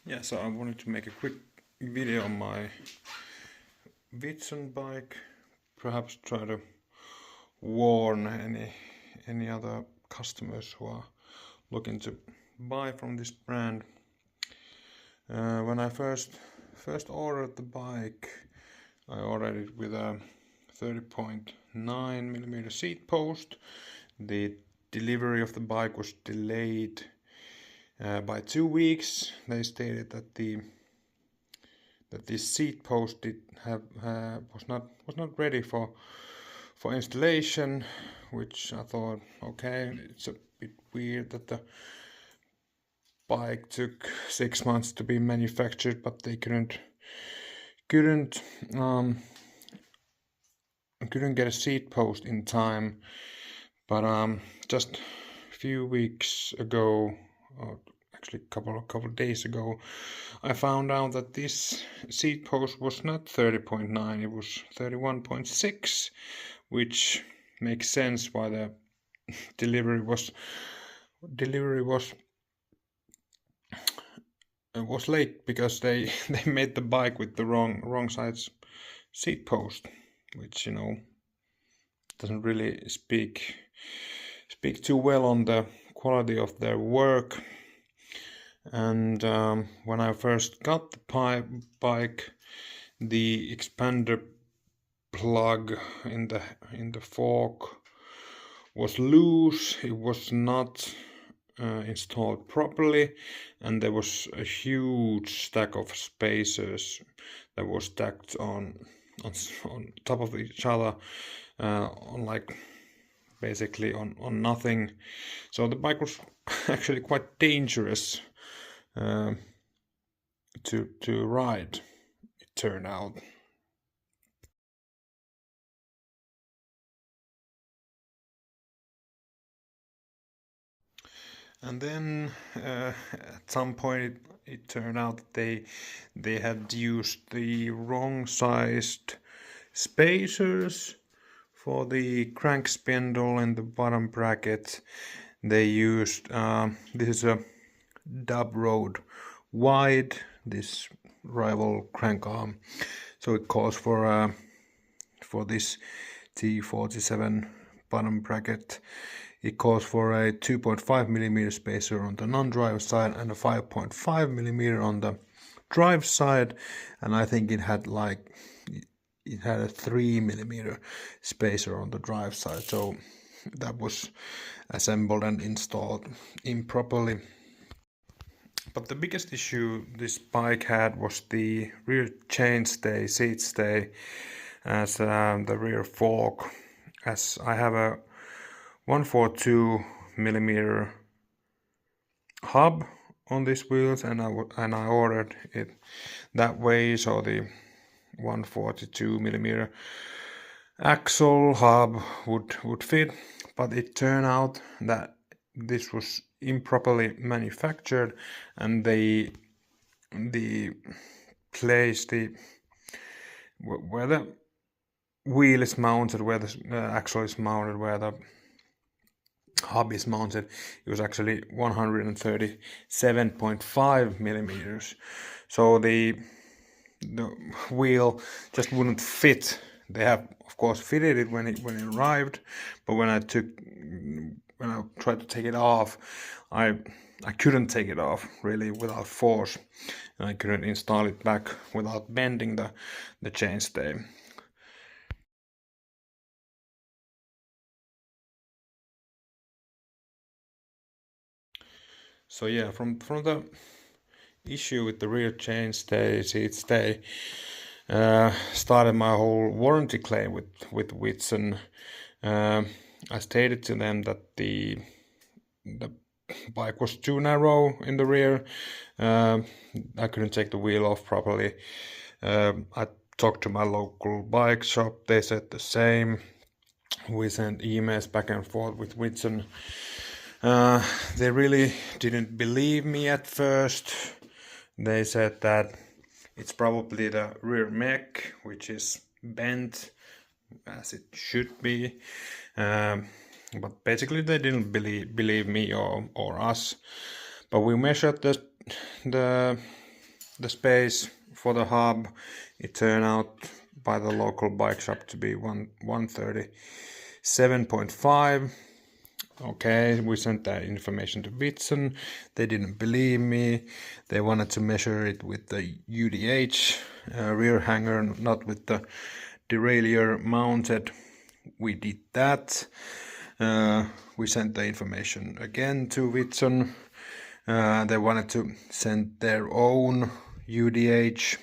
Yeah, so I wanted to make a quick video on my Wittson bike, perhaps try to warn any other customers who are looking to buy from this brand. When I first ordered the bike, I ordered it with a 30.9mm seat post. The delivery of the bike was delayed by 2 weeks. They stated that this seat post was not ready for installation, which I thought, okay, it's a bit weird that the bike took 6 months to be manufactured, but they couldn't get a seat post in time. But just a few weeks ago, or actually a couple of days ago, I found out that this seat post was not 30.9, it was 31.6, which makes sense why the delivery was late, because they made the bike with the wrong size seat post, which doesn't really speak too well on the quality of their work. And when I first got the bike, the expander plug in the fork was loose. It was not installed properly, and there was a huge stack of spacers that was stacked on top of each other, on like basically on nothing. So the bike was actually quite dangerous to ride, it turned out. And then at some point it turned out that they had used the wrong sized spacers for the crank spindle and the bottom bracket. They used this is a dub road wide, this rival crank arm, so it calls for this T47 bottom bracket. It calls for a 2.5mm spacer on the non-drive side and a 5.5mm on the drive side, and I think it had a 3mm spacer on the drive side, so that was assembled and installed improperly. But the biggest issue this bike had was the rear chainstay, seat stay, as the rear fork, as I have a 142mm hub on these wheels, and I ordered it that way, so the 142mm axle hub would fit. But it turned out that this was improperly manufactured, and the place where the wheel is mounted, where the axle is mounted, where the hub is mounted, it was actually 137.5mm, so the wheel just wouldn't fit. They have of course fitted it when it arrived, but when I tried to take it off, I couldn't take it off really without force, and I couldn't install it back without bending the chainstay. So yeah, from the issue with the rear chainstay, seat stay, started my whole warranty claim with Wittson. I stated to them that the bike was too narrow in the rear. I couldn't take the wheel off properly. I talked to my local bike shop, they said the same. We sent emails back and forth with Wittson. They really didn't believe me at first. They said that it's probably the rear mech, which is bent as it should be. But basically they didn't believe me or us. But we measured the the space for the hub. It turned out by the local bike shop to be 137.5. Okay, we sent that information to Wittson. They didn't believe me. They wanted to measure it with the UDH rear hanger, not with the derailleur mounted. We did that. We sent the information again to Wittson. They wanted to send their own UDH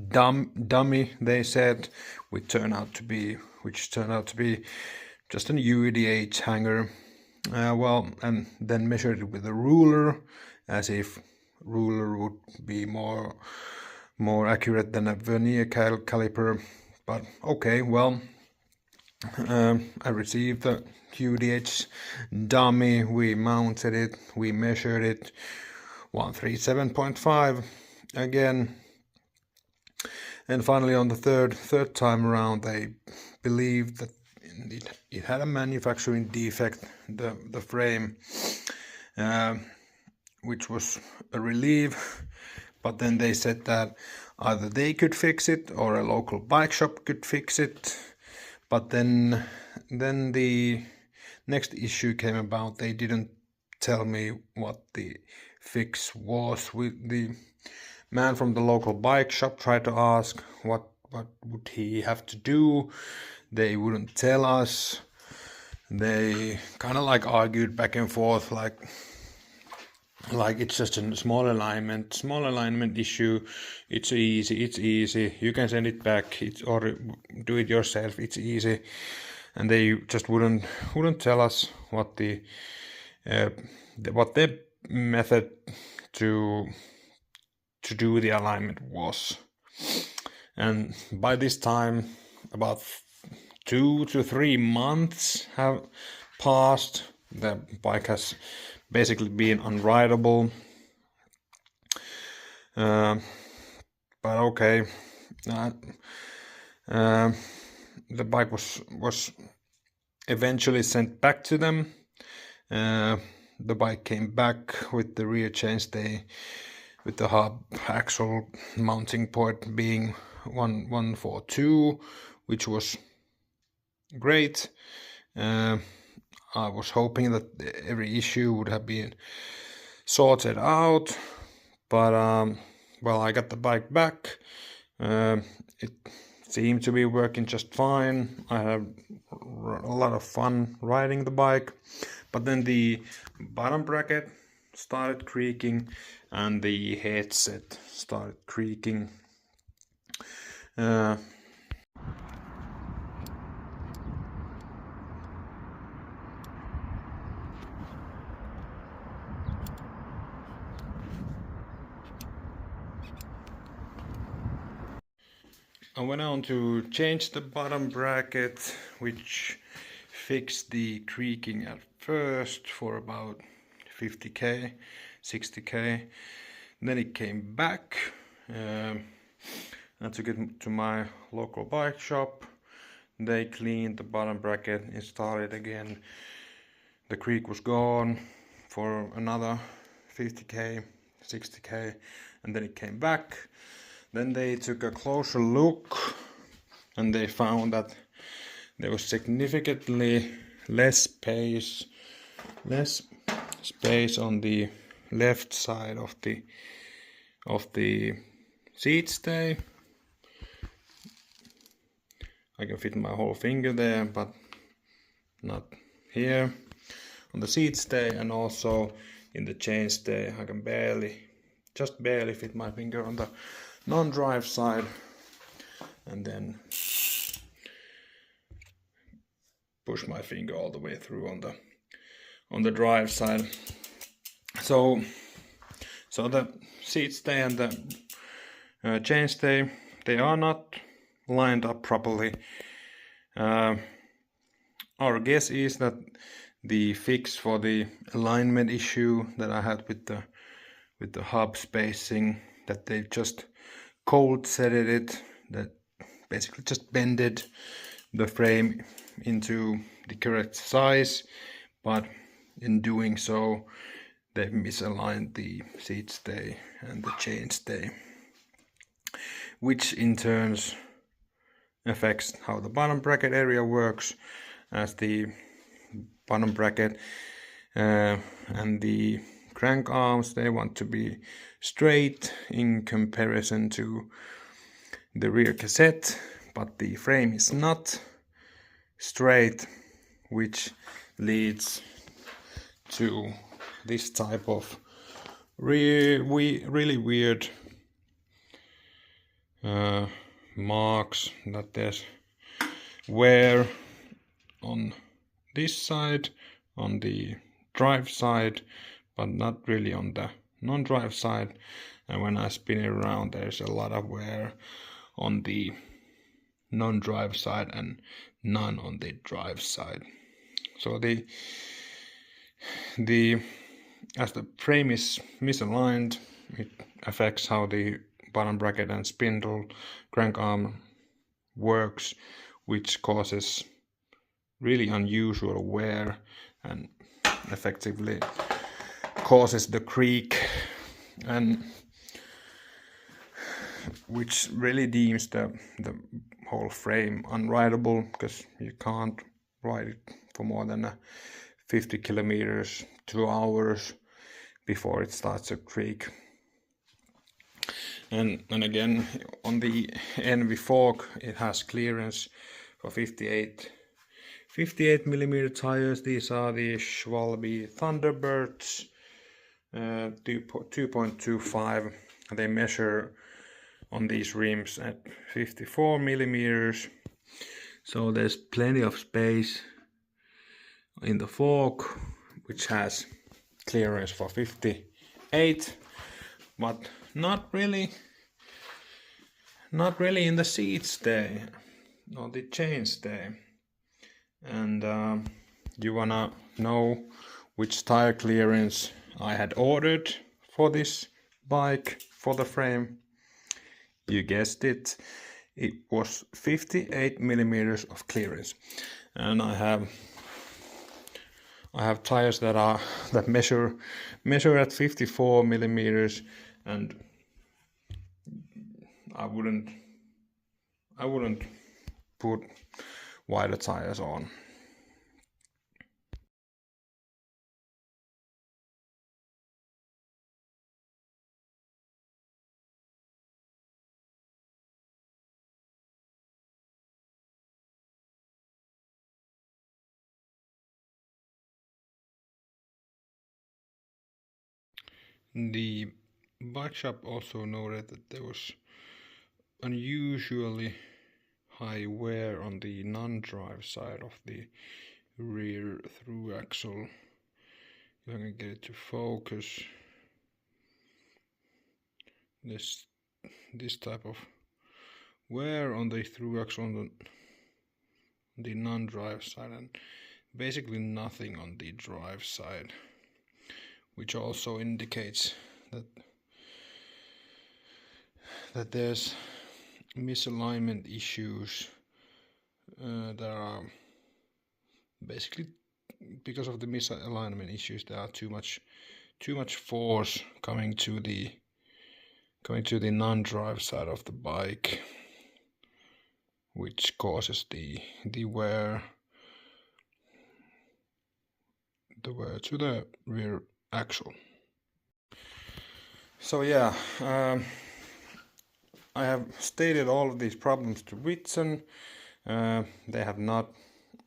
dummy, they said, which turned out to be just an UDH hanger. And then measured it with a ruler, as if ruler would be more accurate than a vernier caliper. But okay, well, I received the UDH dummy, we mounted it, we measured it, 137.5 again. And finally on the third time around, they believed that it had a manufacturing defect, the frame, which was a relief. But then they said that either they could fix it or a local bike shop could fix it. But then the next issue came about. They didn't tell me what the fix was. The man from the local bike shop tried to ask what would he have to do. They wouldn't tell us. They kind of like argued back and forth, like it's just a small alignment issue. It's easy. You can send it back. Or do it yourself. It's easy. And they just wouldn't tell us what their method to do the alignment was. And by this time, about 2 to 3 months have passed. The bike has basically been unrideable. But okay, the bike was eventually sent back to them. The bike came back with the rear chainstay, with the hub axle mounting point being 142, which was great. I was hoping that every issue would have been sorted out, but well, I got the bike back. It seemed to be working just fine. I had a lot of fun riding the bike, but then the bottom bracket started creaking and the headset started creaking. I went on to change the bottom bracket, which fixed the creaking at first for about 50k, 60k. Then it came back. I took it to my local bike shop. They cleaned the bottom bracket, installed it again. The creak was gone for another 50k, 60k, and then it came back. Then they took a closer look and they found that there was significantly less space on the left side of the seat stay. I can fit my whole finger there, but not here on the seat stay, and also in the chain stay I can just barely fit my finger on the non-drive side, and then push my finger all the way through on the drive side. So the seat stay and the chain stay, they are not lined up properly. Our guess is that the fix for the alignment issue that I had with the hub spacing, that they just cold set it, that basically just bended the frame into the correct size, but in doing so they've misaligned the seat stay and the chain stay, which in turn affects how the bottom bracket area works, as the bottom bracket and the crank arms, they want to be straight in comparison to the rear cassette, but the frame is not straight, which leads to this type of really weird marks, that there's wear on this side, on the drive side, but not really on the non-drive side. And when I spin it around, there's a lot of wear on the non-drive side and none on the drive side. So as the frame is misaligned, it affects how the bottom bracket and spindle crank arm works, which causes really unusual wear and effectively causes the creak, and which really deems the whole frame unrideable, because you can't ride it for more than 50 kilometers, 2 hours before it starts to creak. And again, on the NV fork, it has clearance for 58 millimeter tires. These are the Schwalbe Thunderbirds 2.25. They measure on these rims at 54 millimeters, so there's plenty of space in the fork, which has clearance for 58, but not really in the seat stay or the chain stay. And you wanna know which tire clearance I had ordered for this bike for the frame? You guessed it, it was 58 millimeters of clearance, and I have tires that measure at 54 millimeters, and I wouldn't put wider tires on. The bike shop also noted that there was unusually high wear on the non-drive side of the rear through axle. If I can get it to focus, this type of wear on the through axle on the non-drive side, and basically nothing on the drive side, which also indicates that there's misalignment issues that are basically, because of the misalignment issues, there are too much force coming to the non-drive side of the bike, which causes the wear to the rear axle. So yeah, I have stated all of these problems to Wittson. They have not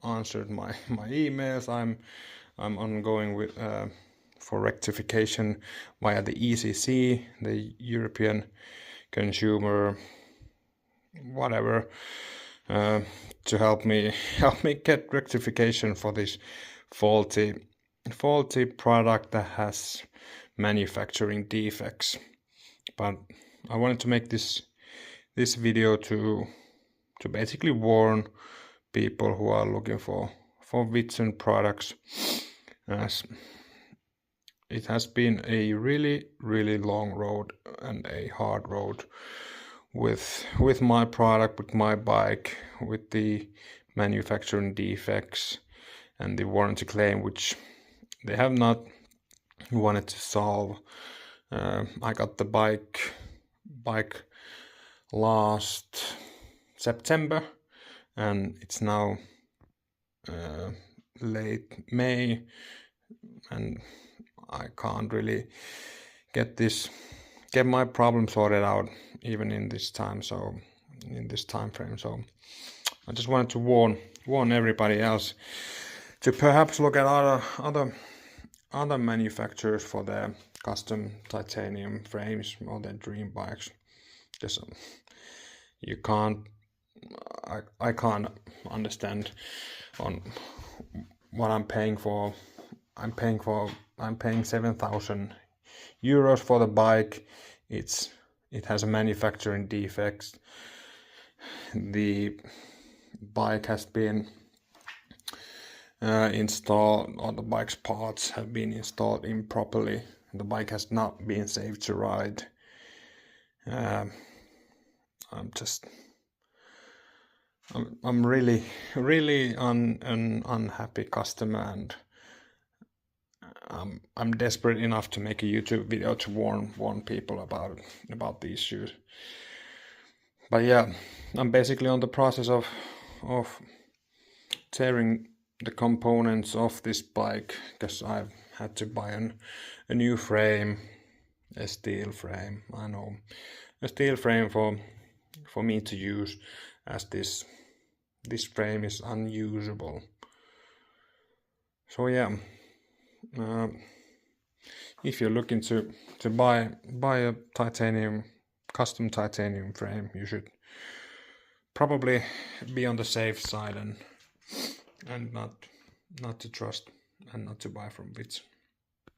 answered my emails. I'm ongoing with for rectification via the ECC, the European Consumer whatever, to help me get rectification for this faulty product that has manufacturing defects. But I wanted to make this video to basically warn people who are looking for Wittson products, as it has been a really long road and a hard road with my product, with my bike, with the manufacturing defects and the warranty claim, which they have not wanted to solve. I got the bike last September, and it's now late May, and I can't really get my problem sorted out even in this time frame. So I just wanted to warn everybody else to perhaps look at other manufacturers for their custom titanium frames or their dream bikes. Just you can't. I can't understand on what I'm paying for. I'm paying 7,000 euros for the bike. It has a manufacturing defect. The bike has been installed, or the bike's parts have been installed improperly. The bike has not been safe to ride. I'm really an unhappy customer, and I'm desperate enough to make a YouTube video to warn people about these shoes. But yeah, I'm basically on the process of tearing the components of this bike, because I've had to buy a new frame, a steel frame. I know, a steel frame for me to use, as this frame is unusable. So yeah, if you're looking to buy a custom titanium frame, you should probably be on the safe side and not to trust and not to buy from Wittson.